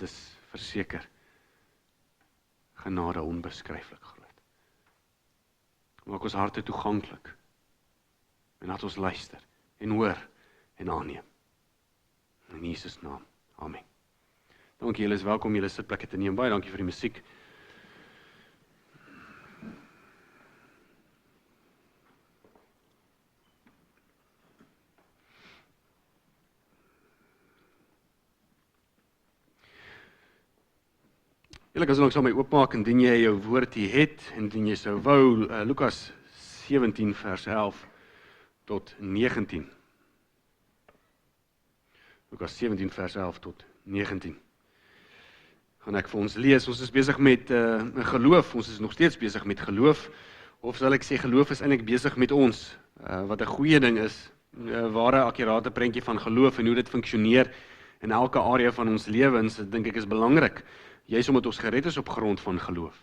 dit is verseker genade onbeskryflik groot. Maak ons harte toeganklik, en laat ons luister, en hoor, en aanneem. In Jesus naam, amen. Dankie, julle is welkom, julle sitplekke te neem, baie dankie vir die musiek. Julle kan so saam my oopmaak, indien jy jou woord hier het, indien jy sou wou, Lukas 17 vers 11 tot 19. Lukas 17 vers 11 tot 19. Gaan ek vir ons lees, ons is besig met geloof, ons is nog steeds besig met geloof, of sal ek sê geloof is eintlik besig met ons, wat 'n goeie ding is, ware akkurate prentjie van geloof en hoe dit funksioneer in elke area van ons lewens, dink ek is belangrik, juis omdat ons gered is op grond van geloof.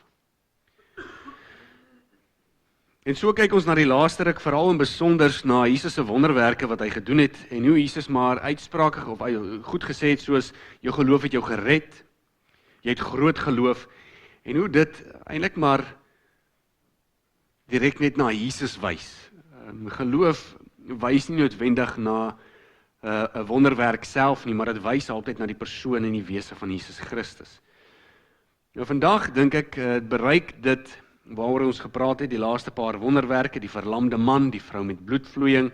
En so kyk ons na die laaste ruk, veral en besonders na Jesus se wonderwerke wat hy gedoen het, en hoe Jesus maar uitsprake of goed gesê het soos, jou geloof het jou gered, jy het groot geloof, en hoe dit eintlik maar direk net na Jesus wys. Geloof wys nie noodwendig na 'n wonderwerk self nie, maar dit wys altyd na die persoon en die wese van Jesus Christus. Nou vandag dink ek, bereik dit waaroor ons gepraat het, die laaste paar wonderwerke, die verlamde man, die vrou met bloedvloeiing,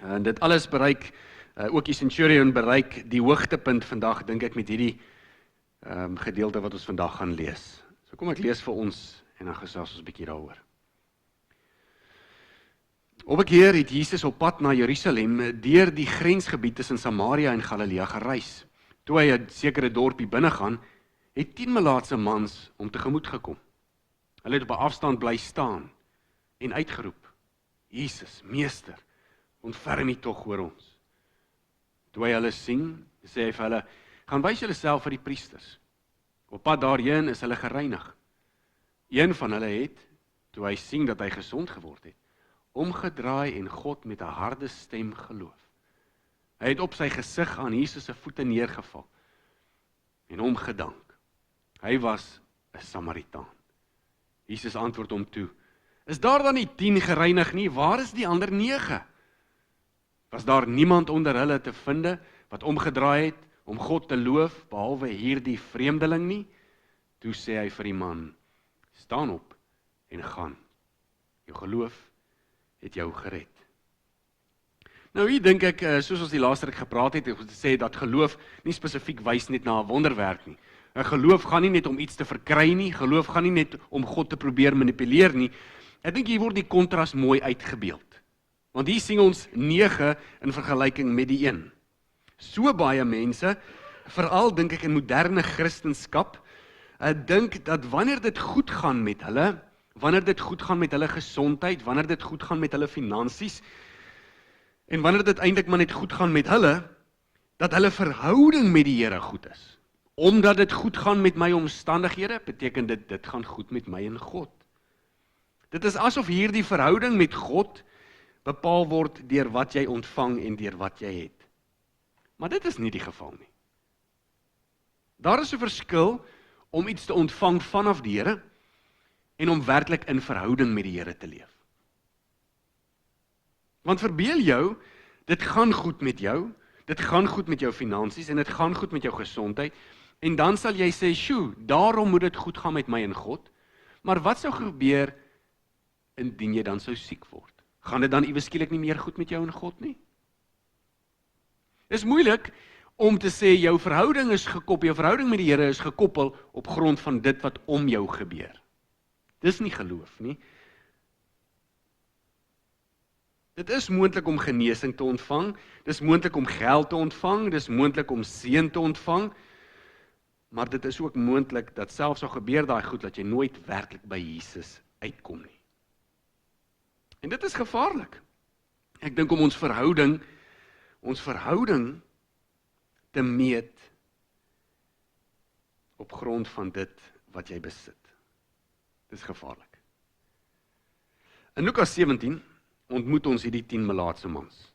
en dit alles bereik, ook die centurion bereik die hoogtepunt vandag, dink ek met hierdie gedeelte wat ons vandag gaan lees. So kom ek lees vir ons, en dan gesels ons 'n bietjie daaroor. Op 'n keer het Jesus op pad na Jerusalem, deur die grensgebied tussen Samaria en Galilea gereis. Toe hy 'n sekere dorpie binnegaan, het 10 melaatse mans hom tegemoet gekom. Hulle het op 'n afstand bly staan en uitgeroep, Jesus, Meester, ontferm U tog oor ons. Toe hy hulle sien, sê hy vir hulle, gaan wys julleself vir die priesters. Op pad daarheen is hulle gereinig. Een van hulle het, toe hy sien dat hy gesond geword het, omgedraai en God met 'n harde stem geloof. Hy het op sy gesig aan Jesus se voete neergeval en hom gedank. Hy was 'n Samaritaan. Jesus antwoord hom toe, is daar dan nie 10 gereinig nie, waar is die ander 9? Was daar niemand onder hulle te vind wat omgedraai het om God te loof, behalwe hierdie vreemdeling nie? Toe sê hy vir die man, staan op en gaan. Jou geloof het jou gered. Nou hier dink ek, soos ons die laaste ruk gepraat het, om te sê dat geloof nie spesifiek wys net na 'n wonderwerk nie. Geloof gaan nie net om iets te verkry nie, geloof gaan nie net om God te probeer manipuleer nie. Ek dink hier word die kontras mooi uitgebeeld. Want hier sien ons 9 in vergelyking met die 1. So baie mense, veral dink ek in moderne Christenskap, dink dat wanneer dit goed gaan met hulle, wanneer dit goed gaan met hulle gesondheid, wanneer dit goed gaan met hulle finansies, en wanneer dit eintlik maar net goed gaan met hulle, dat hulle verhouding met die Here goed is. Omdat dit goed gaan met my omstandighede, beteken dit gaan goed met my en God. Dit is asof hierdie verhouding met God bepaal word deur wat jy ontvang en deur wat jy het. Maar dit is nie die geval nie. Daar is 'n verskil om iets te ontvang vanaf die Here en om werklik in verhouding met die Here te leef. Want verbeel jou, dit gaan goed met jou, dit gaan goed met jou finansies en dit gaan goed met jou gesondheid, en dan sal jy sê, sjoe, daarom moet dit goed gaan met my en God, maar wat sou gebeur indien jy dan sou siek word? Gaan dit dan iewes skielik nie meer goed met jou en God nie? Dis moeilik om te sê jou verhouding met die Here is gekoppel op grond van dit wat om jou gebeur. Dis nie geloof nie. Dit is moontlik om genesing te ontvang, dis moontlik om geld te ontvang, dis moontlik om seën te ontvang, maar dit is ook moontlik dat selfs al gebeur daai goed, dat jy nooit werklik by Jesus uitkom nie. En dit is gevaarlik. Ek dink om ons verhouding te meet op grond van dit wat jy besit. Dit is gevaarlik. In Lukas 17 ontmoet ons hierdie 10 melaatse mans.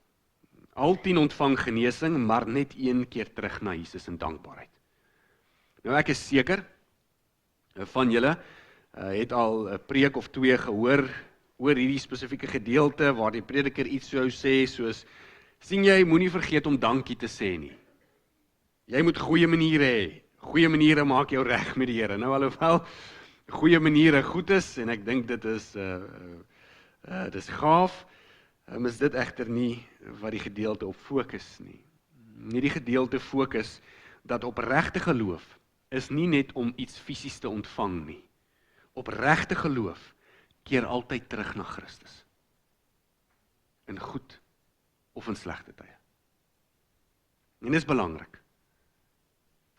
Al 10 ontvang genesing, maar net een keer terug na Jesus in dankbaarheid. Nou ek is seker, van julle het al 'n preek of twee gehoor oor hierdie spesifieke gedeelte waar die prediker iets sou sê soos, sien jy, moenie vergeet om dankie te sê nie. Jy moet goeie maniere hê. Goeie maniere maak jou reg met die Here. Nou alhoewel goeie maniere goed is en ek dink dit is dis gaaf, is dit egter nie wat die gedeelte op fokus nie. Nie die gedeelte fokus dat opregte geloof is nie net om iets fisies te ontvang nie. Opregte geloof keer altyd terug na Christus. In goed of in slegte tye. En dis belangrik.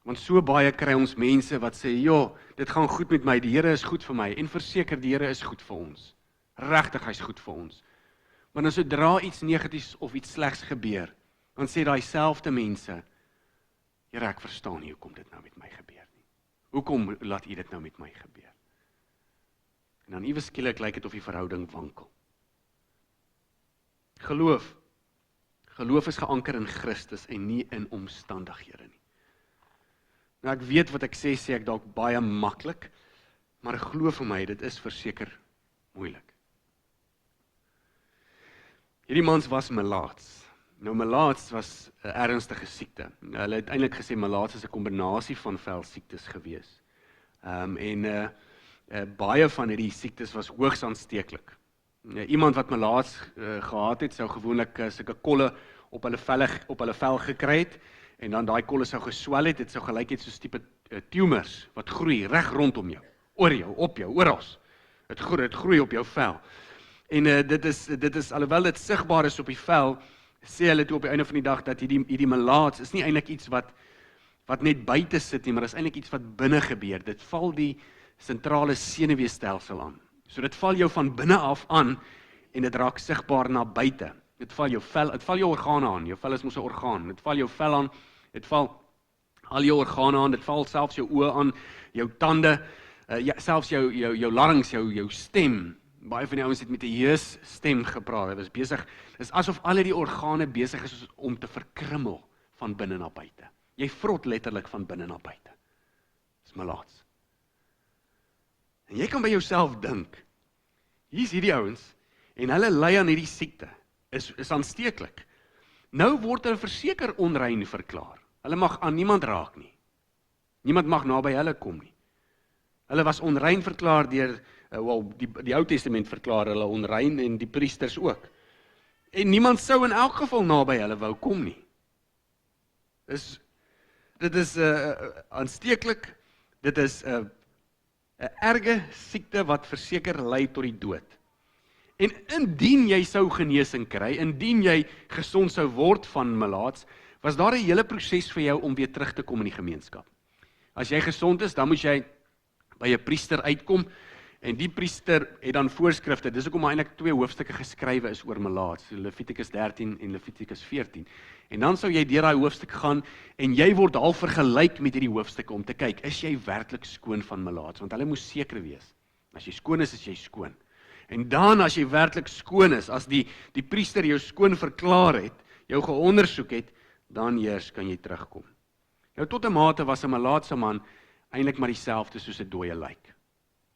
Want so baie kry ons mense wat sê, ja, dit gaan goed met my, die Here is goed vir my, en verseker die Here is goed vir ons. Regtig, hy's goed vir ons. Maar as sodra iets negatiefs of iets slegs gebeur, dan sê daai selfde mense, Here, ek verstaan nie hoekom dit nou met my gebeur nie. Hoekom laat U dit nou met my gebeur? En dan iewes skielik lyk dit of die verhouding wankel. Geloof is geanker in Christus en nie in omstandighede nie. Nou ek weet wat ek sê ek dalk baie maklik, maar glo vir my, dit is verseker moeilik. Hierdie mans was melaats. Nou melaats was 'n ernstige siekte. Hulle het eintlik gesê melaats is 'n kombinasie van velsiektes gewees. Baie van hierdie siektes was hoogs aansteeklik. Iemand wat melaats gehad het, sou gewoonlik sulke kolle op hulle vel gekry het, en dan daai kolle sou geswel het, dit sou gelyk het soos tipe tumors wat groei reg rondom jou, oor jou, op jou, oral. Dit groei op jou vel. En dit is alhoewel dit sigbaar is op die vel, sê hulle toe op die einde van die dag dat hierdie melaats is nie eintlik iets wat net buite sit nie, maar is eintlik iets wat binne gebeur. Dit val die sentrale senuweestelsel aan. So dit val jou van binne af aan en dit raak sigbaar na buite. Dit val jou organe aan. Jou vel is mos 'n orgaan. Dit val jou vel aan. Dit val al jou organe aan. Dit val selfs jou oë aan, jou tande, selfs jou larynx, jou stem. Baie van die ouens het met 'n heus stem gepraat. Hulle was besig. Dit is asof al die organe besig is om te verkrummel van binne na buite. Jy vrot letterlik van binne na buite. Dis melaats. En jy kan by jouself dink, hier's hierdie ouens, en hulle ly aan hierdie siekte, is aansteeklik. Nou word hulle verseker onrein verklaar. Hulle mag aan niemand raak nie. Niemand mag naby hulle kom nie. Hulle was onrein verklaar deur, die Ou Testament verklaar hulle onrein en die priesters ook. En niemand sou in elk geval naby hulle wou kom nie. Dit is aansteeklik, dit is 'n erge siekte wat verseker lei tot die dood. En indien jy sou genesing kry, indien jy gesond sou word van melaats, was daar 'n hele proses vir jou om weer terug te kom in die gemeenskap. As jy gesond is, dan moet jy by 'n priester uitkom, en die priester het dan voorskrifte. Dis hoekom eintlik 2 hoofstukke geskrywe is oor melaats, Levitikus 13 en Levitikus 14. En dan sou jy deur daai hoofstuk gaan, en jy word al vergelyk met hierdie hoofstukke om te kyk, is jy werklik skoon van melaats? Want hulle moes seker wees. As jy skoon is jy skoon. En dan as jy werklik skoon is, as die priester jou skoon verklaar het, jou geondersoek het, dan eers kan jy terugkom. Nou tot 'n mate was 'n melaatse man eintlik maar dieselfde soos 'n dooie lijk.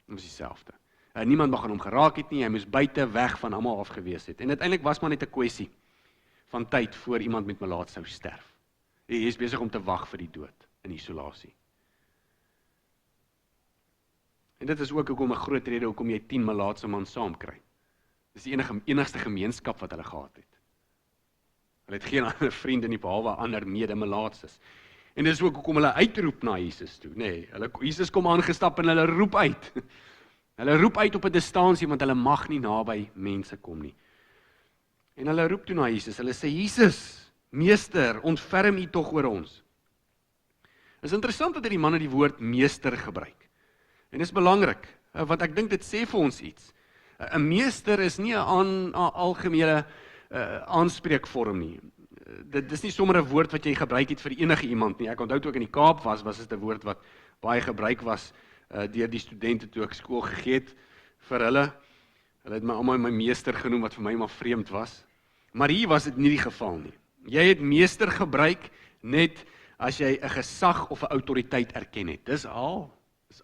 Dit was dieselfde. Niemand mag aan hom geraak het nie, hy moes buite weg van almal af gewees het. En uiteindelik was maar net 'n kwessie van tyd voor iemand met melaats sou sterf. Hy is besig om te wag vir die dood in isolasie. En dit is ook hoekom 'n groot rede hoekom jy 10 melaatse man saamkry. Dis die enigste gemeenskap wat hulle gehad het. Hulle het geen ander vriende nie behalwe ander mede-melaatses. En dis ook hoekom hulle uitroep na Jesus toe, nê. Jesus kom aangestap en hulle roep uit. Hulle roep uit op 'n distansie want hulle mag nie naby mense kom nie. En hulle roep toe na Jesus. Hulle sê, Jesus, meester, ontferm U tog oor ons. Dit is interessant dat hierdie manne die woord meester gebruik. En dis belangrik, want ek dink dit sê vir ons iets. 'n Meester is nie 'n algemene aanspreekvorm nie. Dit is nie sommer 'n woord wat jy gebruik het vir enige iemand nie. Ek onthou toe ek in die Kaap was dit 'n woord wat baie gebruik was deur die studente toe ek skool gegee het vir hulle. Hulle het my almal my meester genoem wat vir my maar vreemd was. Maar hier was dit nie die geval nie. Jy het meester gebruik net as jy 'n gesag of 'n autoriteit erken het. Dis al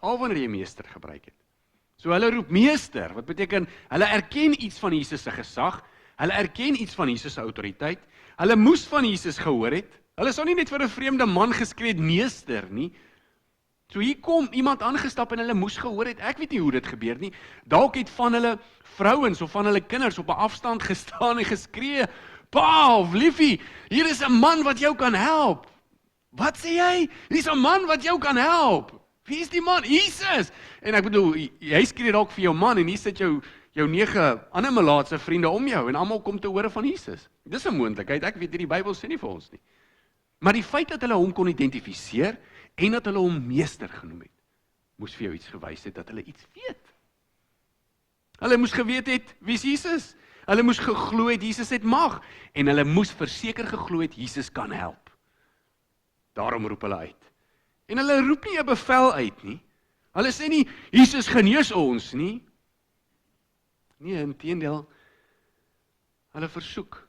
wanneer jy meester gebruik het. So hulle roep meester, wat beteken, hulle erken iets van Jesus se gesag, hulle erken iets van Jesus se autoriteit, hulle moes van Jesus gehoor het, hulle sou nie net vir 'n vreemde man geskree het meester nie. So hier kom iemand aangestap en hulle moes gehoor het, ek weet nie hoe dit gebeur nie, dalk het van hulle vrouens of van hulle kinders op 'n afstand gestaan en geskree, pa of liefie, hier is 'n man wat jou kan help. Wat sê jy? Hier is 'n man wat jou kan help. Wie is die man? Jesus! En ek bedoel, jy skree dalk vir jou man en hier sit jou 9 ander melaatse vriende om jou en almal kom te hore van Jesus. Dis 'n moontlikheid, ek weet nie, die Bybel sê nie vir ons nie. Maar die feit dat hulle hom kon identifiseer en dat hulle hom meester genoem het, moes vir jou iets gewys het dat hulle iets weet. Hulle moes geweet het, wie is Jesus? Hulle moes geglo het, Jesus het mag. En hulle moes verseker geglo het, Jesus kan help. Daarom roep hulle uit. En hulle roep nie 'n bevel uit nie. Hulle sê nie, Jesus genees ons nie. Nee, inteendeel, hulle versoek.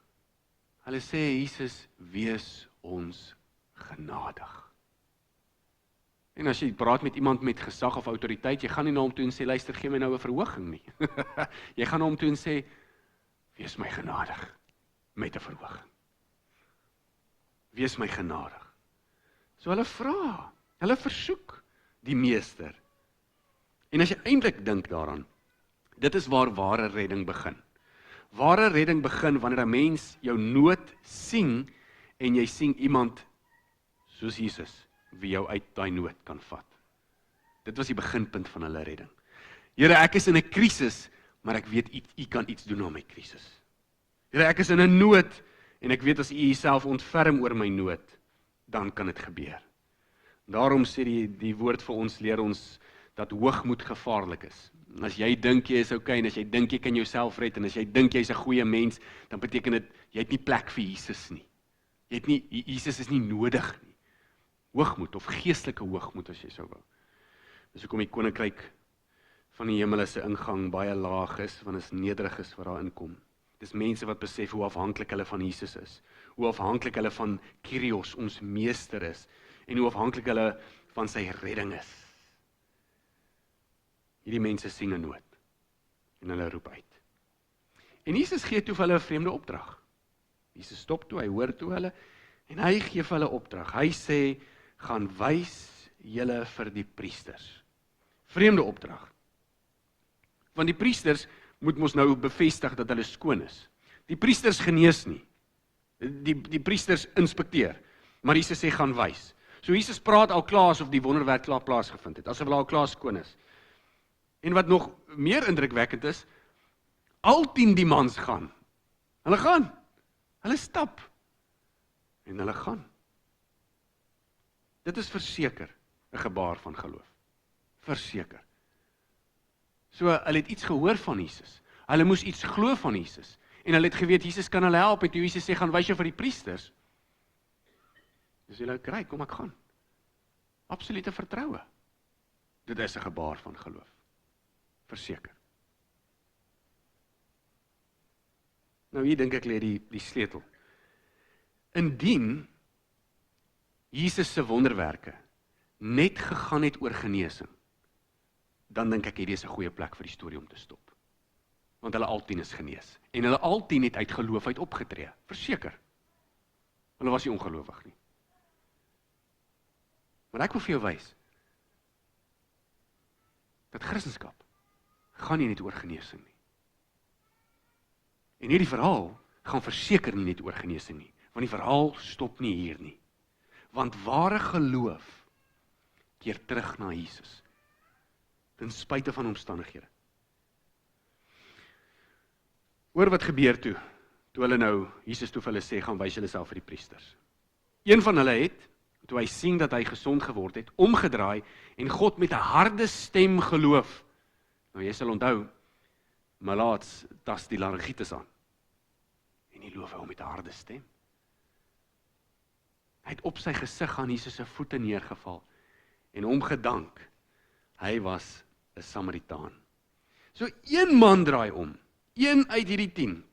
Hulle sê, Jesus, wees ons genadig. En as jy praat met iemand met gesag of autoriteit, jy gaan nie na hom toe en sê, luister, gee my nou 'n verhoging nie. Jy gaan na hom toe en sê, wees my genadig, met 'n verhoging. Wees my genadig. So hulle vra, hulle versoek die meester. En as jy eintlik dink daaraan, dit is waar ware redding begin. Ware redding begin wanneer 'n mens jou nood sien en jy sien iemand soos Jesus wie jou uit daai nood kan vat. Dit was die beginpunt van hulle redding. Here, ek is in 'n krisis, maar ek weet u kan iets doen aan my krisis. Here, ek is in 'n nood en ek weet as u Uself ontferm oor my nood, dan kan dit gebeur. Daarom sê die woord vir ons, leer ons dat hoogmoed gevaarlik is. As jy dink jy is okay, en as jy dink jy kan jouself red, en as jy dink jy's 'n goeie mens, dan beteken dit, jy het nie plek vir Jesus nie. Jesus is nie nodig nie. Hoogmoed, of geestelike hoogmoed as jy sou wou. Dis hoekom die koninkryk van die hemel se ingang baie laag is, want is nederig is wat daar inkom. Dis mense wat besef hoe afhanklik hulle van Jesus is, hoe afhanklik hulle van Kyrios, ons meester is, en hoe afhanklik hulle van sy redding is. Hierdie mense sien 'n nood, en hulle roep uit. En Jesus gee toe vir hulle 'n vreemde opdrag. Jesus stop toe, hy hoor toe hulle, en hy gee vir hulle opdrag. Hy sê, gaan wys julle vir die priesters. Vreemde opdrag. Want die priesters moet mos nou bevestig dat hulle skoon is. Die priesters genees nie. Die priesters inspekteer. Maar Jesus sê, gaan wys. So Jesus praat al klaar asof die wonderwerk klaar plaasgevind het, asof hulle al klaar skoon is. En wat nog meer indrukwekkend is, al 10 die mans gaan. Hulle gaan. Hulle stap. En hulle gaan. Dit is verseker 'n gebaar van geloof. Verseker. So, hulle het iets gehoor van Jesus. Hulle moes iets glo van Jesus. En hulle het geweet, Jesus kan hulle help. En toe Jesus sê, gaan wys jou vir die priesters. Dis hulle, kry, kom ek gaan. Absolute vertroue. Dit is 'n gebaar van geloof. Verseker. Nou hier dink ek lê die sleutel. Indien Jesus se wonderwerke net gegaan het oor genesing, dan dink ek hierdie is 'n goeie plek vir die storie om te stop. Want hulle al 10 is genees. En hulle al 10 het uit geloof uit opgetree. Verseker. Hulle was nie ongelowig nie. Maar ek wil vir jou wys, dat Christendom gaan nie net oor genesing nie. En hierdie verhaal gaan verseker nie net oor genesing nie, want die verhaal stop nie hier nie. Want ware geloof keer terug na Jesus, ten spyte van omstandighede. Hoor wat gebeur toe hulle nou, Jesus toe vir hulle sê, gaan wys julle self vir die priesters. Een van hulle het, toe hy sien dat hy gesond geword het, omgedraai en God met 'n harde stem geloof. Nou jy sal onthou, malaats tas die laryngitis aan. En hy loof hom met 'n harde stem. Hy het op sy gesig aan Jesus se voete neergeval en hom gedank. Hy was 'n Samaritaan. So een man draai om, een uit hierdie 10.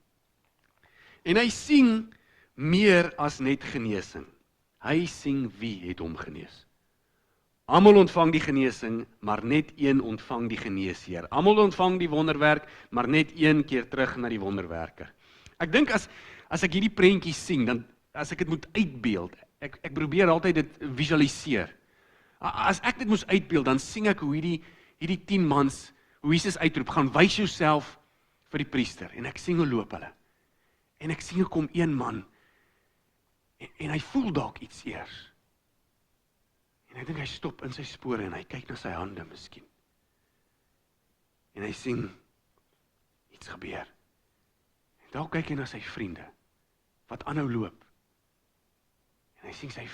En hy sien meer as net genesing. Hy sien wie het hom genees. Almal ontvang die genesing, maar net een ontvang die geneesheer. Almal ontvang die wonderwerk, maar net een keer terug na die wonderwerker. Ek dink as ek hierdie prentjie sien, dan as ek dit moet uitbeeld, ek probeer altyd dit visualiseer. As ek dit moes uitbeeld, dan sien ek hoe hierdie 10 mans, hoe Jesus uitroep, gaan wys jouself vir die priester, en ek sien hoe loop hulle. En ek sien hoe kom een man, en hy voel dalk iets eers. En ek dink hy stop in sy spore, en hy kyk na sy hande miskien. En hy sien, iets gebeur. En dalk kyk hy na sy vriende, wat aanhou loop. En hy sien sy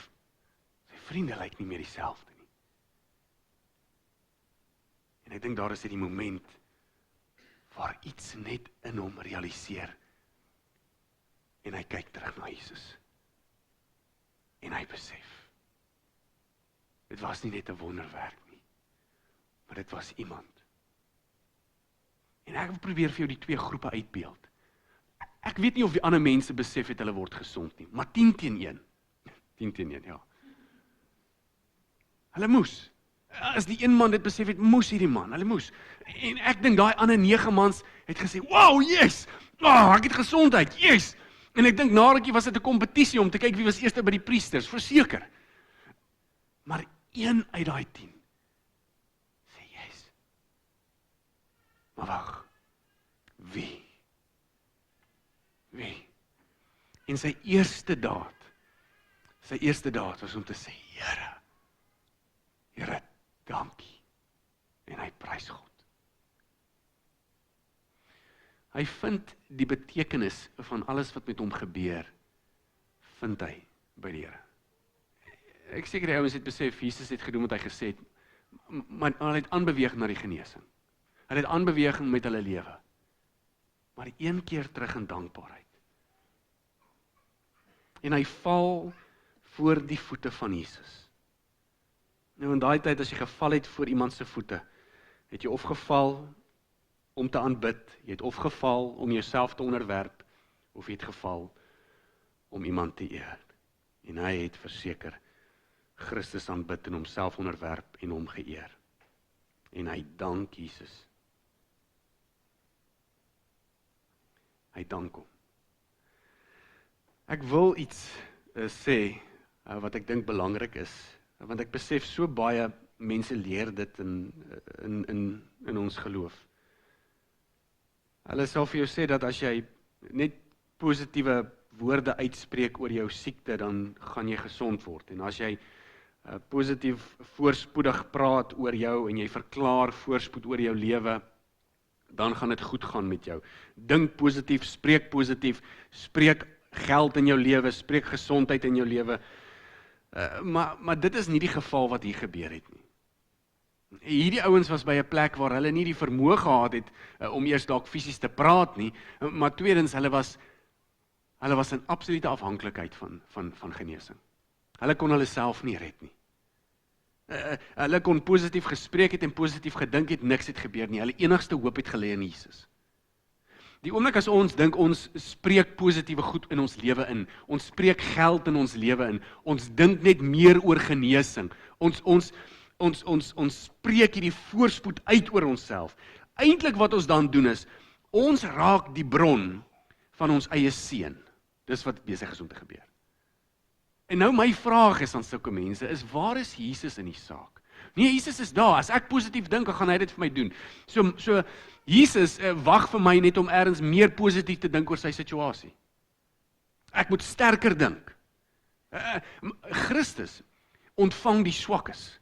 vriende lyk nie meer dieselfde nie. En ek dink daar is dit die moment, waar iets net in hom realiseer, en hy kyk terug na Jesus. En hy besef, dit was nie net 'n wonderwerk nie, maar dit was iemand. En ek wil probeer vir jou die 2 groepe uitbeeld. Ek weet nie of die ander mense besef het hulle word gesond nie, maar 10 teen 1. 10 teen 1, ja. Hulle moes. As die een man dit besef het, moes hierdie man, hulle moes. En ek dink daai ander 9 mans het gesê, wow, yes! Ek het gesondheid, yes! En ek dink na rukkie was dit 'n kompetisie om te kyk wie was eerste by die priesters, verseker. Maar een uit daai 10 sê yes. Maar wag, wie? En sy eerste daad was om te sê, Here, dankie. En hy prys God. Hy vind die betekenis van alles wat met hom gebeur, vind hy by die Here. Ek seker die ouens het besef, Jesus het gedoen wat hy gesê het, maar hy het aanbeweeg na die genesing. Hy het aanbeweeg met hulle lewe. Maar een keer terug in dankbaarheid. En hy val voor die voete van Jesus. Nou in daai tyd as jy geval het voor iemand se voete, het jy of geval om te aanbid, jy het of geval om jouself te onderwerp, of jy het geval om iemand te eer. En hy het verseker Christus aanbid en homself onderwerp en hom geëer. En hy dank Jesus. Hy dank hom. Ek wil iets sê wat ek dink belangrik is, want ek besef so baie mense leer dit in ons geloof. Hulle sal vir jou sê dat as jy net positiewe woorde uitspreek oor jou siekte, dan gaan jy gesond word. En as jy positief voorspoedig praat oor jou en jy verklaar voorspoed oor jou lewe, dan gaan dit goed gaan met jou. Dink positief, spreek geld in jou lewe, spreek gesondheid in jou lewe. Maar dit is nie die geval wat hier gebeur het nie. Hierdie ouens was by 'n plek waar hulle nie die vermoë gehad het om eers dalk fisies te praat nie, maar tweedens hulle was in absolute afhanklikheid van genesing. Hulle kon hulle self nie red nie. Hulle kon positief gespreek het en positief gedink het, niks het gebeur nie. Hulle enigste hoop het gelê in Jesus. Die oomblik as ons dink ons spreek positiewe goed in ons lewe in, ons spreek geld in ons lewe in, ons dink net meer oor genesing, ons spreek hierdie voorspoed uit oor onsself. Eintlik wat ons dan doen is, ons raak die bron van ons eie seën. Dis wat besig is om te gebeur. En nou my vraag is aan sulke mense, is waar is Jesus in die saak? Nee, Jesus is daar. As ek positief dink, dan gaan hy dit vir my doen. So Jesus wag vir my net om ergens meer positief te dink oor sy situasie. Ek moet sterker dink. Christus ontvang die swakkes.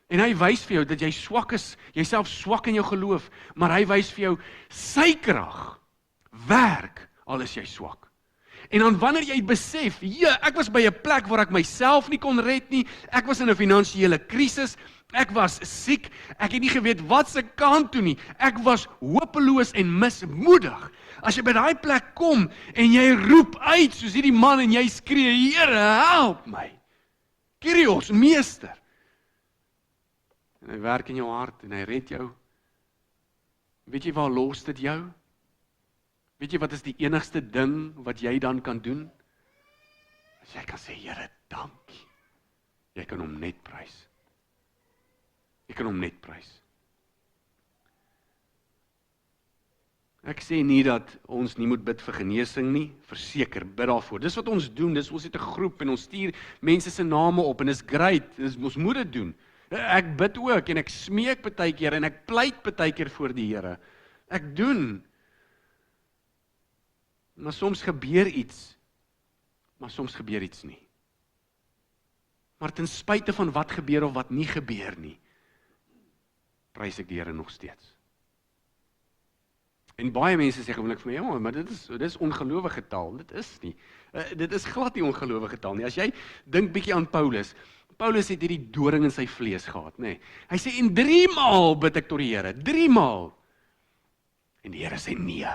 En hy wys vir jou dat jy swak is, jyself swak in jou geloof, maar hy wys vir jou sy krag werk al is jy swak. En dan wanneer jy besef, ek was by 'n plek waar ek myself nie kon red nie, ek was in 'n finansiële krisis, ek was siek, ek het nie geweet wat se kant toe nie, ek was hopeloos en mismoedig. As jy by daai plek kom en jy roep uit soos hierdie man en jy skree, Here, help my. Kyrios, meester. En hy werk in jou hart en hy red jou. Weet jy waar los dit jou? Weet jy wat is die enigste ding wat jy dan kan doen? As As jy kan sê, Here, dankie. Jy kan hom net prys. Jy kan hom net prys. Ek sê nie dat ons nie moet bid vir genesing nie, verseker, bid daarvoor. Dis wat ons doen, ons het 'n groep en ons stuur mense se name op en dis great, ons moet dit doen. Ek bid ook en ek smeek partykeer en ek pleit partykeer voor die Here. Ek doen. Maar soms gebeur iets, maar soms gebeur iets nie. Maar ten spyte van wat gebeur of wat nie gebeur nie, prys ek die Here nog steeds. En baie mense sê gewoonlik vir my, ja, maar dit is ongelowige taal. Dit is nie. Dit is glad nie ongelowige taal nie. As jy dink bietjie aan Paulus. Paulus het hierdie doring in sy vlees gehad, nê. Hy sê en 3 maal bid ek tot die Here, 3 maal. En die Here sê nee.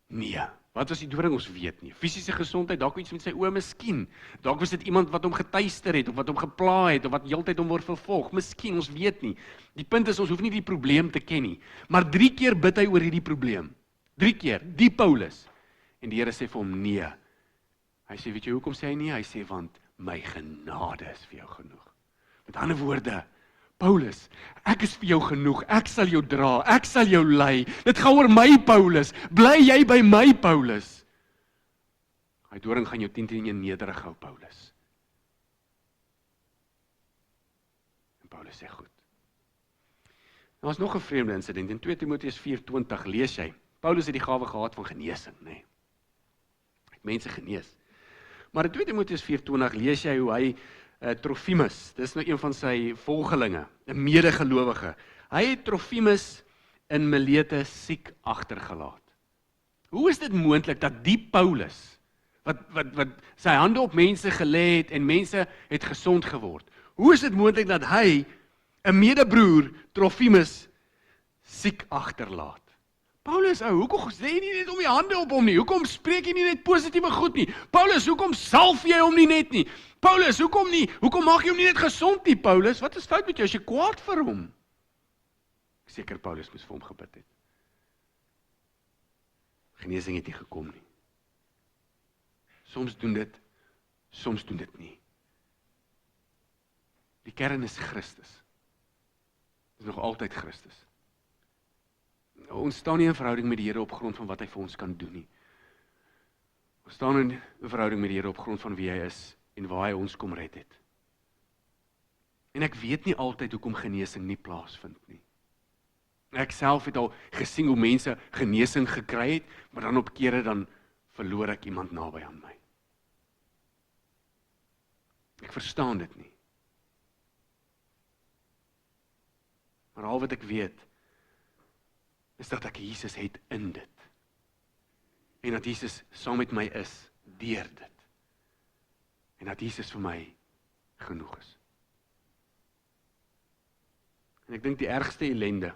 Nee. Wat was die doring? Ons weet nie. Fisiese gesondheid, dalk iets met sy oë, miskien. Dalk was dit iemand wat hom getuister het of wat hom gepla het of wat heeltyd hom word vervolg. Miskien, ons weet nie. Die punt is ons hoef nie die probleem te ken nie. Maar 3 keer bid hy oor hierdie probleem. 3 keer, die Paulus. En die Here sê vir hom nee. Hy sê, weet jy hoekom sê hy nee? Hy sê want my genade is vir jou genoeg. Met ander woorde, Paulus, ek is vir jou genoeg, ek sal jou dra, ek sal jou lei, dit gaan oor my Paulus, bly jy by my Paulus. Hy doring gaan jou 10 teen 1 nederig hou, Paulus. En Paulus sê goed. Nou is nog 'n vreemde insident, in 2 Timoteus 4:20 lees jy, Paulus het die gawe gehad van genesing, nê. Hy het mense genees. Maar in 2 Timoteus 4:20 lees jy hoe hy Trofimus, dis nou een van sy volgelinge, 'n medegelowige. Hy het Trofimus in Milete siek agtergelaat. Hoe is dit moontlik dat die Paulus, wat sy hande op mense gelê het en mense het gesond geword, hoe is dit moontlik dat hy 'n medebroer Trofimus siek agterlaat? Paulus, hoekom sê jy nie net om die hande op hom nie? Hoekom spreek jy nie net positiewe goed nie? Paulus, hoekom salf jy hom nie net nie? Paulus, hoekom nie? Hoekom maak jy hom nie net gesond nie, Paulus? Wat is fout met jou as jy kwaad vir hom? Seker Paulus moes vir hom gebid het. Genesing het nie gekom nie. Soms doen dit nie. Die kern is Christus. Dit is nog altyd Christus. Ons staan nie in verhouding met die Here op grond van wat hy vir ons kan doen nie. Ons staan in verhouding met die Here op grond van wie hy is en waar hy ons kom red het. En ek weet nie altyd hoekom genesing nie plaasvind nie. Ek self het al gesien hoe mense genesing gekry het, maar dan op kere dan verloor ek iemand naby aan my. Ek verstaan dit nie. Maar al wat ek weet, is dat ek Jesus het in dit. En dat Jesus saam met my is, deur dit. En dat Jesus vir my genoeg is. En ek dink die ergste ellende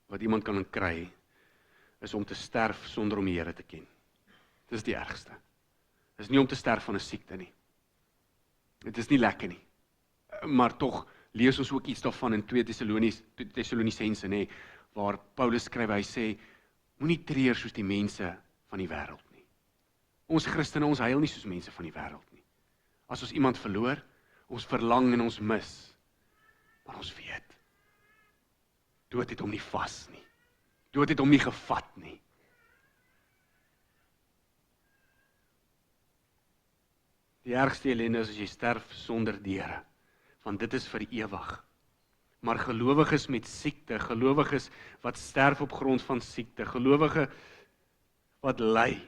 wat iemand kan kry, is om te sterf sonder om die Here te ken. Dit is die ergste. Dit is nie om te sterf van 'n siekte nie. Dit is nie lekker nie. Maar tog lees ons ook iets daarvan in 2 Tessalonisense, nê, waar Paulus skryf, hy sê, moenie treur soos die mense van die wêreld nie. Ons Christene, ons huil nie soos mense van die wêreld nie. As ons iemand verloor, ons verlang en ons mis, maar ons weet, dood het hom nie vas nie. Dood het hom nie gevat nie. Die ergste ellende is as jy sterf sonder die Here, want dit is vir ewig. Maar gelowiges met siekte, gelowiges wat sterf op grond van siekte, gelowige wat ly,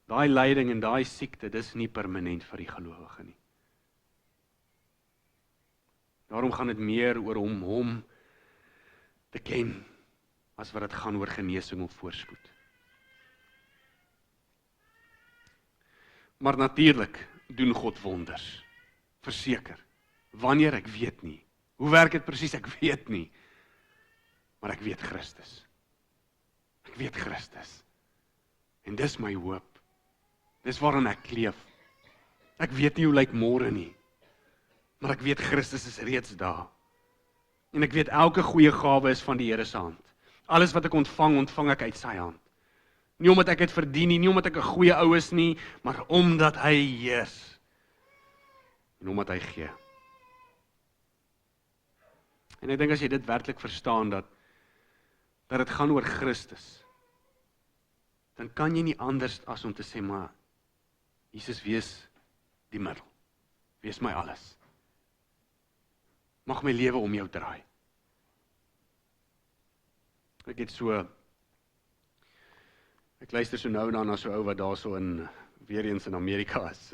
daai lyding en daai siekte, dis nie permanent vir die gelowige nie. Daarom gaan dit meer oor hom te ken, as wat dit gaan oor genesing of voorspoed. Maar natuurlik doen God wonders, verseker. Wanneer, ek weet nie. Hoe werk dit presies, ek weet nie. Maar ek weet Christus. Ek weet Christus. En dis my hoop. Dis waaraan ek kleef. Ek weet nie hoe lyk môre nie. Maar ek weet Christus is reeds daar. En ek weet elke goeie gawe is van die Here se hand. Alles wat ek ontvang ek uit sy hand. Nie omdat ek het verdien nie, nie omdat ek 'n goeie ou is nie, maar omdat hy heers. En omdat hy gee. En ek dink as jy dit werklik verstaan, dat dit gaan oor Christus, dan kan jy nie anders as om te sê, maar Jesus, wees die middel. Wees my alles. Mag my lewe om jou draai. Ek luister so nou en dan na so ou wat daar so weer eens in Amerika is.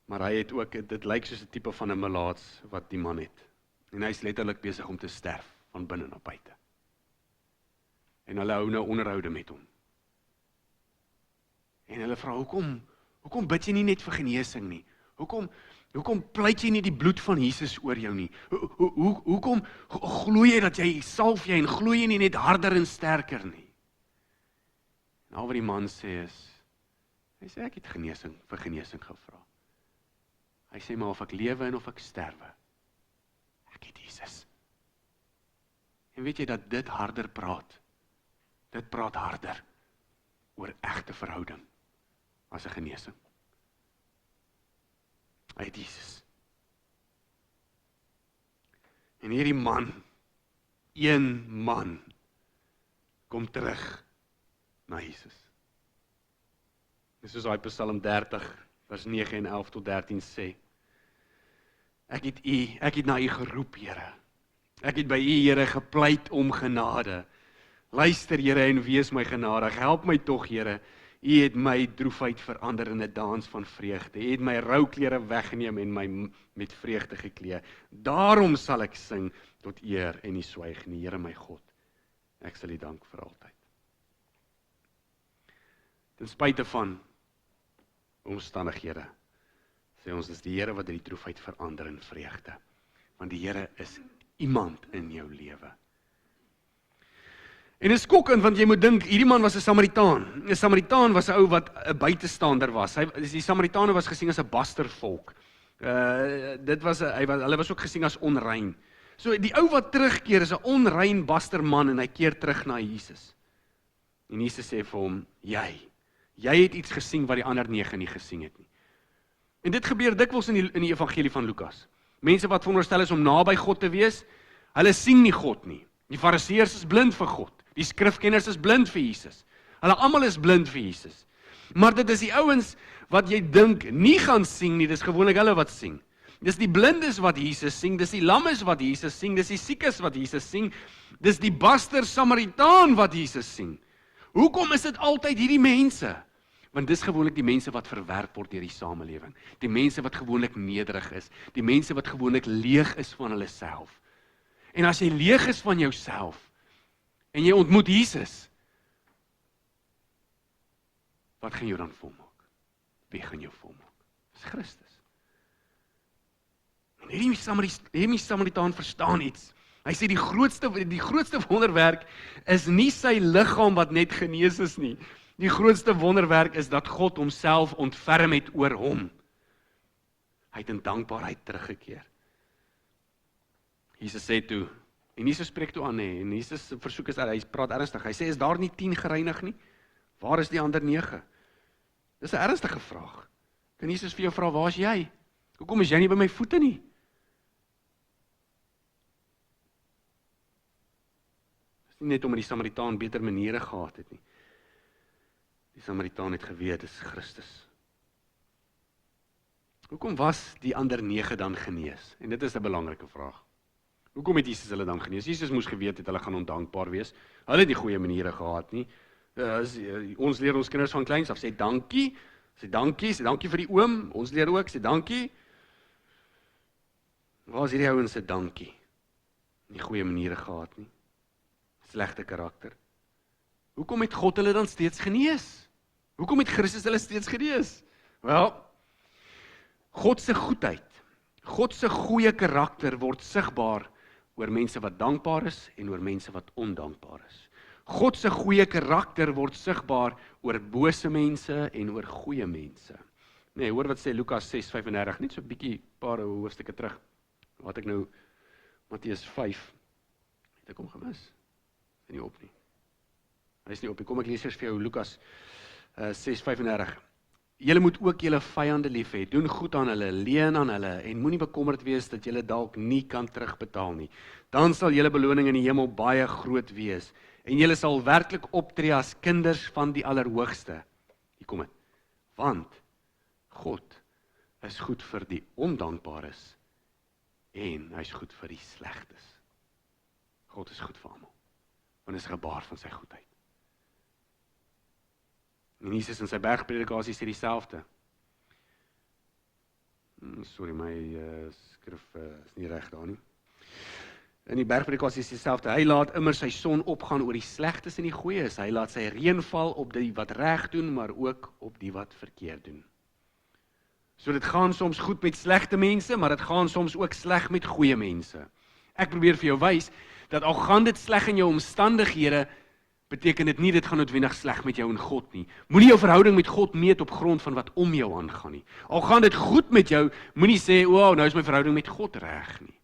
Maar hy het ook, dit lyk soos 'n tipe van 'n melaats wat die man het. En hy is letterlik besig om te sterf van binne na buite. En hulle hou nou onderhoude met hom. En hulle vra, hoekom bid jy nie net vir genesing nie? Hoekom pleit jy nie die bloed van Jesus oor jou nie? Hoekom glo jy dat jy salf jy en glo jy nie net harder en sterker nie? En al wat die man sê is, hy sê ek het vir genesing gevra. Hy sê maar of ek lewe en of ek sterwe, ek het Jesus. En weet jy dat dit harder praat? Dit praat harder oor egte verhouding as 'n genesing. Hy het Jesus. En hierdie man, een man, kom terug na Jesus. Dis soos hy Psalm 30, vers 9 en 11 tot 13 sê. Ek het na u geroep, Here. Ek het by u, Here, gepleit om genade. Luister, Here, en wees my genadig. Help my tog, Here. U het my droefheid verander in 'n dans van vreugde. U het my rouklere weggeneem en my met vreugde geklee. Daarom sal ek sing tot eer en nie swyg nie, Here my God. Ek sal u dank vir altyd. Ten spyte van omstandighede, sê ons, dis die Here wat die droefheid verander in vreugde. Want die Here is iemand in jou lewe. En dit is skokkend, want jy moet dink, hierdie man was 'n Samaritaan. 'n Samaritaan was 'n ou wat 'n buitestander was. Die Samaritane was gesien as 'n bastervolk. Hulle was ook gesien as onrein. So die ou wat terugkeer is 'n onrein basterman en hy keer terug na Jesus. En Jesus sê vir hom, jy het iets gesien wat die ander 9 nie gesien het nie. En dit gebeur dikwels in die evangelie van Lukas. Mense wat veronderstel is om naby God te wees, hulle sien nie God nie. Die Fariseërs is blind vir God. Die skrifkenners is blind vir Jesus. Hulle almal is blind vir Jesus. Maar dit is die ouens wat jy dink nie gaan sien nie, dis gewoonlik hulle wat sien. Dis die blindes wat Jesus sien, dis die lammes wat Jesus sien, dis die siekes wat Jesus sien, dis die baster Samaritaan wat Jesus sien. Hoekom is dit altyd hierdie mense? Want dis gewoonlik die mense wat verwerp word deur die samelewing. Die mense wat gewoonlik nederig is, die mense wat gewoonlik leeg is van hulle self. En as jy leeg is van jouself, en jy ontmoet Jesus, wat gaan jou dan volmaak? Wie gaan jou volmaak? Dis Christus. En hierdie Samaritaan verstaan iets. Hy sê die grootste wonderwerk is nie sy liggaam wat net genees is nie. Die grootste wonderwerk is dat God homself ontferm het oor hom. Hy het in dankbaarheid teruggekeer. Jesus sê toe, en Jesus spreek toe aan, en Jesus versoek is, hy praat ernstig, hy sê, is daar nie 10 gereinig nie? Waar is die ander 9? Dis 'n ernstige vraag. Kan Jesus vir jou vra, waar is jy? Hoekom is jy nie by my voete nie? Dis nie net omdat die Samaritaan beter maniere gehad het nie. Die Samaritaan het geweet, dis Christus. Hoekom was die ander 9 dan genees? En dit is 'n belangrike vraag. Hoekom het Jesus hulle dan genees? Jesus moes geweet het, hulle gaan ondankbaar wees. Hulle het nie goeie maniere gehad nie. Ons leer ons kinders van kleins af, sê dankie, sê dankie vir die oom, ons leer ook, sê dankie. Waar is hierdie ouens se dankie? Nie goeie maniere gehad nie. Slegte karakter. Hoekom het God hulle dan steeds genees? Hoekom het Christus hulle steeds genees? Wel, God se goedheid, God se goeie karakter word sigbaar oor mense wat dankbaar is en oor mense wat ondankbaar is. God se goeie karakter word sigbaar oor bose mense en oor goeie mense. Nee, hoor wat sê Lukas 6:35, net so 'n bietjie paar hoofstukke terug. Wat ek nou Matteus 5 het ek hom gemis. Is nie op nie. Hy is nie op nie. Kom ek lees eers vir jou Lukas 6:35. Julle moet ook julle vyande lief hê, doen goed aan hulle, leen aan hulle en moenie bekommerd wees dat julle dalk nie kan terugbetaal nie. Dan sal julle beloning in die hemel baie groot wees en julle sal werklik optree as kinders van die Allerhoogste. Hier kom dit. Want God is goed vir die ondankbares en hy is goed vir die slegtes. God is goed vir almal. Want dit is 'n gebaar van sy goedheid. En Jesus in sy bergpredikasie sê dieselfde. Sorry, my skrif is nie reg daar nie. In die bergpredikasie is dieselfde. Hy laat immer sy son opgaan oor die slegtes en die goeies. Hy laat sy reën val op die wat reg doen, maar ook op die wat verkeerd doen. So dit gaan soms goed met slegte mense, maar dit gaan soms ook sleg met goeie mense. Ek probeer vir jou wys dat al gaan dit sleg in jou omstandighede, beteken dit nie dit gaan noodwendig sleg met jou en God nie. Moenie jou verhouding met God meet op grond van wat om jou aangaan nie. Al gaan dit goed met jou, moenie sê, "O, nou is my verhouding met God reg nie."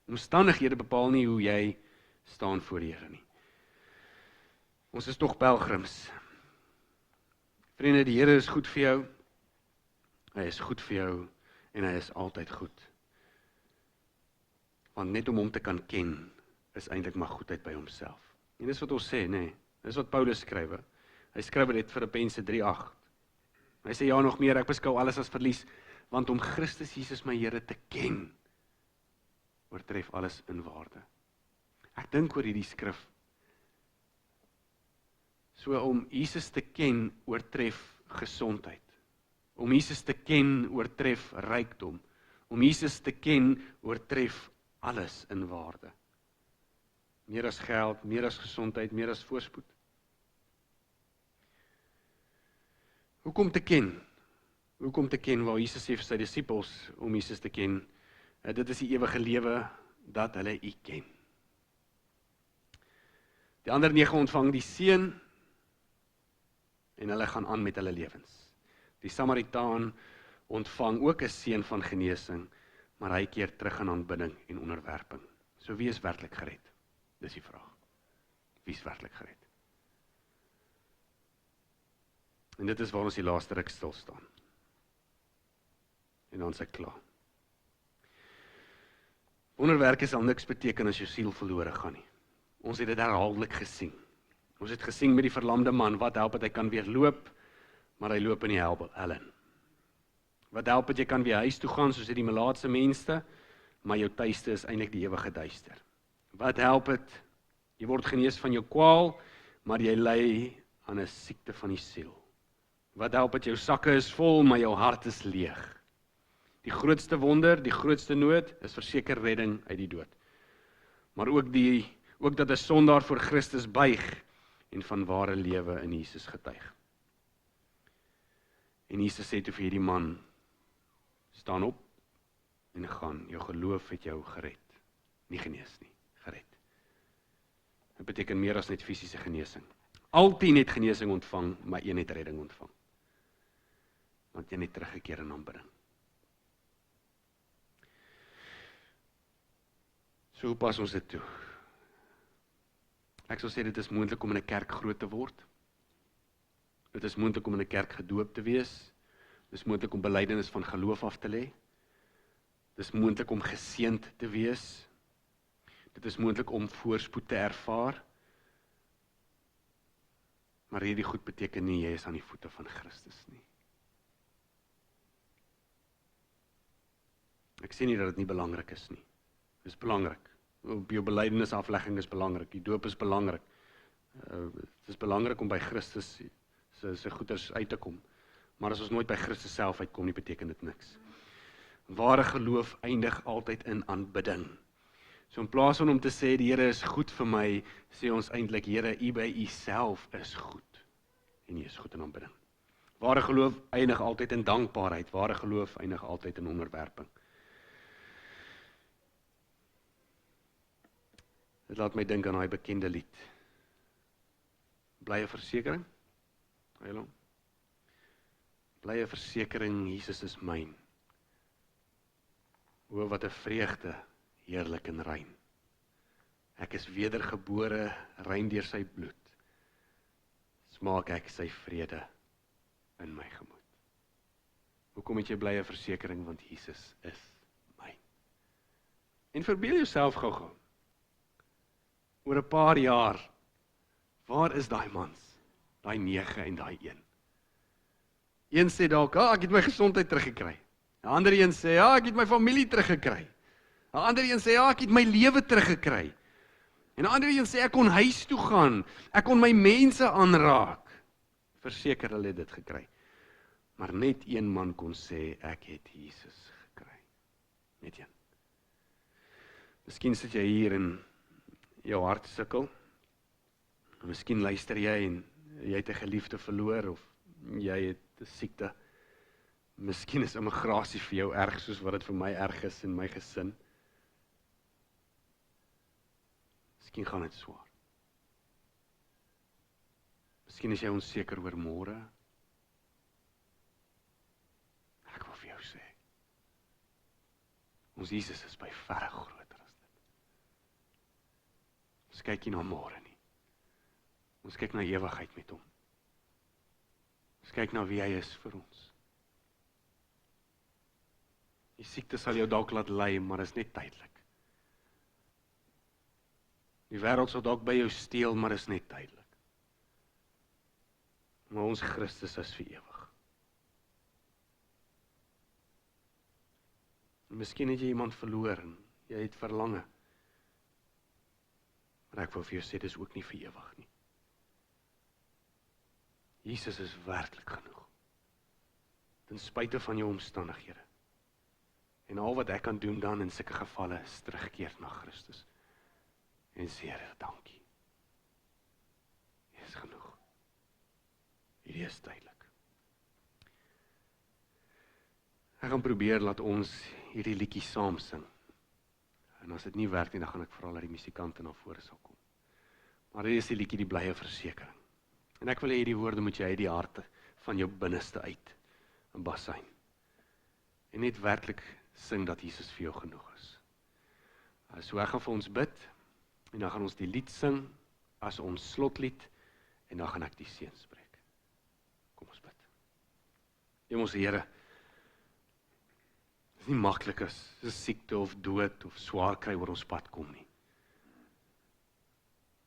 Omstandighede bepaal nie hoe jy staan voor die Here nie. Ons is tog pelgrims. Vriende, die Here is goed vir jou. Hy is goed vir jou en hy is altyd goed. Want net om hom te kan ken, is eintlik maar goedheid by homself. En dis wat ons sê, nee. Dis wat Paulus skryf. Hy skryf dit Filippense 3:8. Hy sê, ja, nog meer, ek beskou alles as verlies, want om Christus Jesus my Here te ken, oortref alles in waarde. Ek dink oor hierdie skrif. So om Jesus te ken, oortref gesondheid. Om Jesus te ken, oortref rykdom. Om Jesus te ken, oortref alles in waarde. Meer as geld, meer as gesondheid, meer as voorspoed. Hoekom te ken? Hoekom te ken, waar Jesus sê vir sy disippels, om Jesus te ken, dit is die ewige lewe, dat hulle U ken. Die ander 9 ontvang die seën, en hulle gaan aan met hulle lewens. Die Samaritaan ontvang ook 'n seën van genesing, maar hy keer terug in aanbidding en onderwerping. So wie is werklik gered? Dis die vraag. Wie is werklik gered? En dit is waar ons die laaste ruk stil staan. En dan is ek klaar. Wonderwerke sal niks beteken as jou siel verlore gaan nie. Ons het dit herhaaldelik gesien. Ons het gesien met die verlamde man, wat help dat hy kan weer loop, maar hy loop in die hellen. Wat help dat jy kan weer huis toe gaan, soos die melaatse mense, maar jou tuiste is eintlik die ewige duister. Wat help het? Jy word genees van jou kwaal, maar jy ly aan 'n siekte van die siel. Wat help dat jou sakke is vol, maar jou hart is leeg? Die grootste wonder, die grootste nood, is verseker redding uit die dood. Maar ook dat 'n sondaar voor Christus buig, en van ware lewe in Jesus getuig. En Jesus sê toe vir hierdie man, staan op en gaan, jou geloof het jou gered. Nie genees nie, gered. Dit beteken meer as net fisiese genesing. Al 10 het genesing ontvang, maar 1 het redding ontvang. Want jy het teruggekeer in aanbidding. So hoe pas ons dit toe? Ek sal sê dit is moontlik om in 'n kerk groot te word. Dit is moontlik om in 'n kerk gedoop te wees. Dit is moontlik om belydenis van geloof af te lê. Dit is moontlik om geseënd te wees. Dit is moontlik om voorspoed te ervaar. Maar hierdie goed beteken nie jy is aan die voete van Christus nie. Ek sê nie dat dit nie belangrik is nie. Dit is belangrik. Op jou belydenisaflegging is belangrik. Die doop is belangrik. Het is belangrik om by Christus se goeders uit te kom. Maar as ons nooit by Christus self uitkom nie, beteken dit niks. Ware geloof eindig altyd in aanbidding. So in plaas van om te sê, die Here is goed vir my, sê ons eintlik, Here, U by U self is goed. En U is goed in aanbidding. Ware geloof eindig altyd in dankbaarheid. Ware geloof eindig altyd in onderwerping. Dit laat my dink aan daai bekende lied. Blye versekering. Hallo. Blye versekering, Jesus is myn. O, wat 'n vreugde, heerlik en rein. Ek is wedergebore, rein deur sy bloed. smaak ek sy vrede in my gemoed. Hoekom het jy blye versekering? Want Jesus is myn. En verbeel jouself gou-gou, oor 'n paar jaar, waar is daai mans? Daai 9 en daai 1. Een sê dalk, ek het my gesondheid teruggekry. 'n Ander een sê, ek het my familie teruggekry. 'n Ander een sê, ek het my lewe teruggekry. En 'n ander een sê, ek kon huis toe gaan, ek kon my mense aanraak. Verseker hulle het dit gekry. Maar net een man kon sê, ek het Jesus gekry. Net een. Miskien sit jy hier en jou hart sukkel. Miskien luister jy en jy het 'n geliefde verloor of jy het 'n siekte. Miskien is immigrasie vir jou erg soos wat dit vir my erg is in my gesin. Miskien gaan dit swaar. Miskien is jy onseker oor môre. Ek wil vir jou sê, ons Jesus is by verre groter as dit. Ons kyk nie na môre nie. Ons kyk na ewigheid met hom. Ons kyk na wie hy is vir ons. Die siekte sal jou dalk laat ly, maar is net tydelik. Die wêreld sal dalk by jou steel, maar is net tydelik. Maar ons Christus is vir ewig. Miskien het jy iemand verloor en jy het verlange. Maar ek wil vir jou sê, dis ook nie vir ewig nie. Jesus is werklik genoeg. Ten spyte van jou omstandighede. En al wat ek kan doen dan in sulke gevalle is terugkeer na Christus. En sê, Here, dankie. Hier is genoeg. Hierdie is tydelik. Ek gaan probeer laat ons hierdie liedjie saam sing. En as dit nie werk nie, dan gaan ek vra dat die musikante na vore sal kom. Maar hier is die liedjie, die blye versekering. En ek wil hê hierdie woorde moet jy uit die harte van jou binneste uit, 'n bassein. En net werklik sing dat Jesus vir jou genoeg is. So ek gaan vir ons bid, en dan gaan ons die lied sing, as ons slotlied, en dan gaan ek die seën spreek. Kom ons bid. Hemelse Here, dit is nie maklik as siekte of dood of swaar kry oor ons pad kom nie.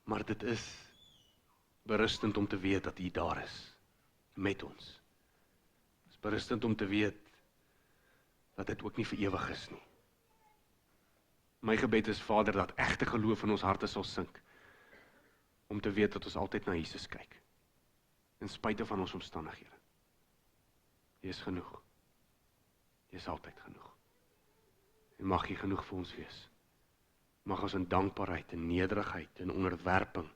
Maar dit is berustend om te weet dat U daar is, met ons. Het is berustend om te weet dat dit ook nie vir ewig is nie. My gebed is, Vader, dat egte geloof in ons harte sal sink, om te weet dat ons altyd na Jesus kyk, in spite van ons omstandighede. U is genoeg. U is altyd genoeg. En mag U genoeg vir ons wees. Mag ons in dankbaarheid, in nederigheid, in onderwerping,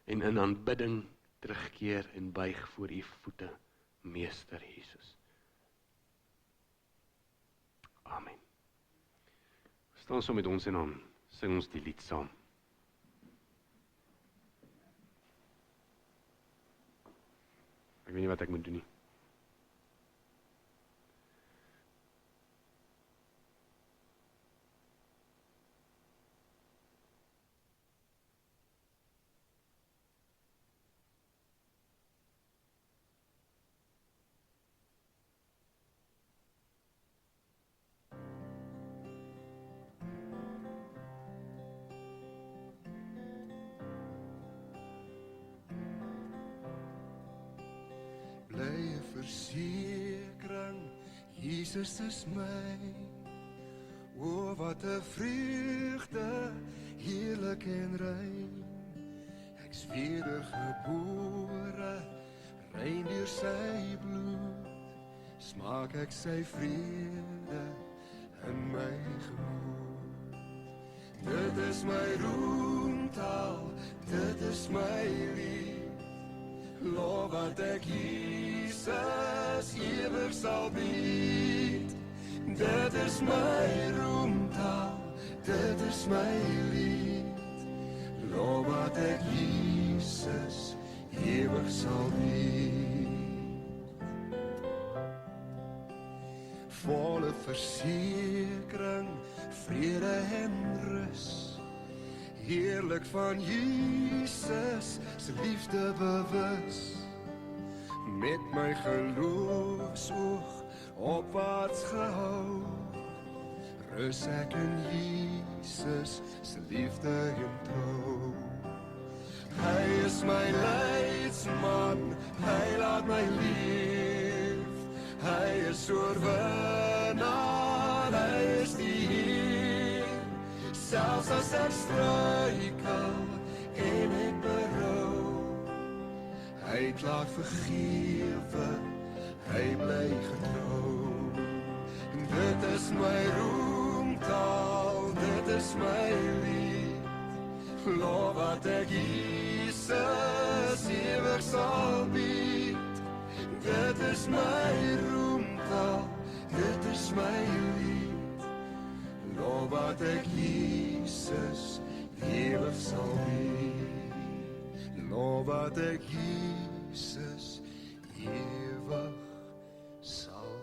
en in aanbidding terugkeer en buig voor U voete, Meester Jesus. Amen. Staan so met ons en dan sing ons die lied saam. Ek weet nie wat ek moet doen nie. Blye versekering, Jesus is my. O, wat 'n vreugde, heerlik en rein. Ek's wedergebore, rein deur sy bloed. Smaak ek sy vrede in my gemoed. Dit is my roemtaal, dit is my lied. Lof wat ek Jesus ewig sal bied. Dit is my roemtaal, dit is my lied. Lof wat ek Jesus ewig sal bied. Volle versekering, vrede en rus. Heerlik van Jesus se liefde bewus. met my geloofsoog opwaarts gehou. Rus ek in Jesus se liefde en trou. Hy is my leidsman, hy laat my leef. Hy is oorwinnaar, hy is die Heer. Selfs as ek struikel en ek berou, hy het laat vergewe, hy bly getrou. En dit is my roemtaal, dit is my lied. Lof wat ek Jesus ewig sal bied. Dit is my roemtaal, dit is my lied. Lof wat ek Jesus ewig sal bied. Lof wat ek Jesus ewig sal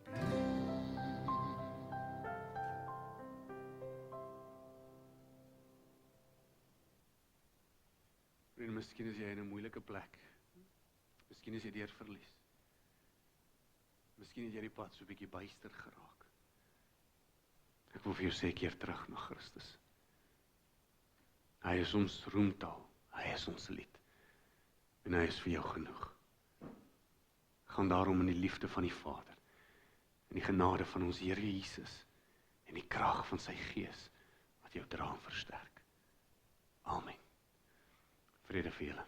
bied. En miskien is jy in 'n moeilike plek. Miskien is jy deur verlies. Miskien het jy die pad so 'n bietjie byster geraak. Ek wil vir jou sê, keer terug na Christus. Hy is ons roemtaal, hy is ons lied. En hy is vir jou genoeg. Gaan daarom in die liefde van die Vader, in die genade van ons Here Jesus, en die krag van sy Gees, wat jou dra en versterk. Amen. Vrede vir julle.